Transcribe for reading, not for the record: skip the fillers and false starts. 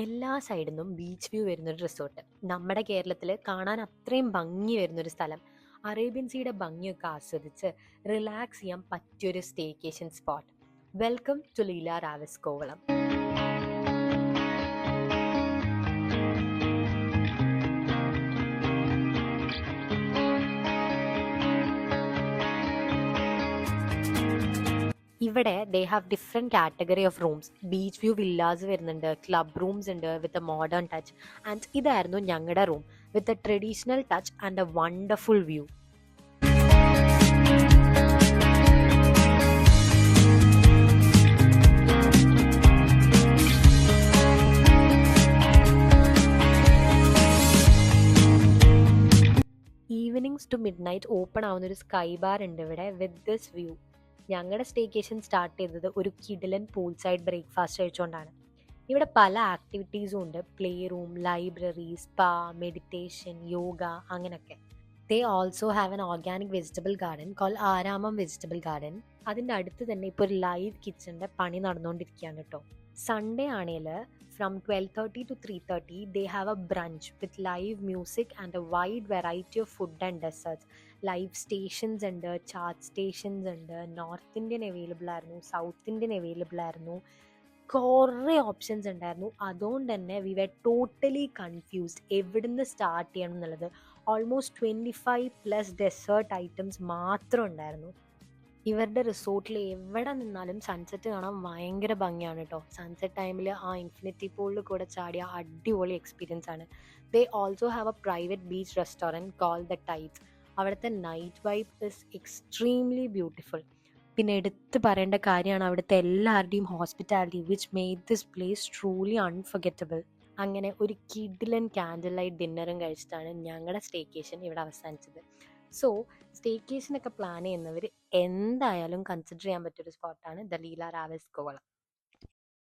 എല്ലാ സൈഡിൽ നിന്നും ബീച്ച് വ്യൂ വരുന്നൊരു റിസോർട്ട്. നമ്മുടെ കേരളത്തിൽ കാണാൻ അത്രയും ഭംഗി വരുന്നൊരു സ്ഥലം. അറേബ്യൻ സീയുടെ ഭംഗിയൊക്കെ ആസ്വദിച്ച് റിലാക്സ് ചെയ്യാൻ പറ്റിയൊരു staycation spot. Welcome to Leela Raviz Kovalam. ഇവിടെ they have different category of rooms. Beach view villas വരുന്നുണ്ട്, ക്ലബ് റൂംസ് ഉണ്ട് with a modern touch. And ഇതായിരുന്നു ഞങ്ങളുടെ room with a traditional touch and a wonderful view. Evenings to midnight open ആവുന്ന ഒരു sky bar ഉണ്ട് ഇവിടെ with this view. ഞങ്ങളുടെ staycation start ചെയ്തത് ഒരു കിഡിലൻ പൂൾ സൈഡ് ബ്രേക്ക്ഫാസ്റ്റ് കഴിച്ചുകൊണ്ടാണ്. ഇവിടെ പല ആക്ടിവിറ്റീസും ഉണ്ട്. Play room, library, spa, meditation, yoga, അങ്ങനെയൊക്കെ. They also have an organic vegetable garden call Aramam vegetable garden. അതിൻ്റെ അടുത്ത് തന്നെ ഇപ്പോൾ ഒരു ലൈവ് കിച്ചൻ്റെ പണി നടന്നുകൊണ്ടിരിക്കുകയാണ് കേട്ടോ. സൺഡേ ആണെങ്കിൽ from 12:30 to 3:30 they have a brunch with live music and a wide variety of food and desserts. Live stations ഉണ്ട്, ചാർട്ട് സ്റ്റേഷൻസ് ഉണ്ട്. നോർത്ത് ഇന്ത്യൻ അവൈലബിൾ ആയിരുന്നു, സൗത്ത് ഇന്ത്യൻ അവൈലബിൾ ആയിരുന്നു. കുറേ ഓപ്ഷൻസ് ഉണ്ടായിരുന്നു. അതുകൊണ്ട് തന്നെ വി വർ ടോട്ടലി കൺഫ്യൂസ്ഡ് എവിടുന്ന് start ചെയ്യണം എന്നുള്ളത്. ഓൾമോസ്റ്റ് 25+ ഡെസേർട്ട് ഐറ്റംസ് മാത്രം ഉണ്ടായിരുന്നു. ഇവരുടെ റിസോർട്ടിൽ എവിടെ നിന്നാലും സൺസെറ്റ് കാണാൻ ഭയങ്കര ഭംഗിയാണ് കേട്ടോ. സൺസെറ്റ് ടൈമിൽ ആ ഇൻഫിനിറ്റി പൂളിൽ കൂടെ ചാടിയ അടിപൊളി എക്സ്പീരിയൻസ് ആണ്. They also have a private beach restaurant call the Tides. അവിടുത്തെ night vibe is extremely beautiful. പിന്നെ എടുത്ത് പറയേണ്ട കാര്യമാണ് അവിടുത്തെ എല്ലാവരുടെയും hospitality which made this place truly unforgettable. അങ്ങനെ ഒരു കിഡിലൻ ക്യാൻഡിൽ ലൈറ്റ് ഡിന്നറും കഴിച്ചിട്ടാണ് ഞങ്ങളുടെ സ്റ്റേക്കേഷൻ ഇവിടെ അവസാനിച്ചത്. സോ സ്റ്റേക്കേഷനൊക്കെ പ്ലാൻ ചെയ്യുന്നവർ എന്തായാലും കൺസിഡർ ചെയ്യാൻ പറ്റിയൊരു സ്പോട്ടാണ് ദ ലീല റാവിസ് കോവളം.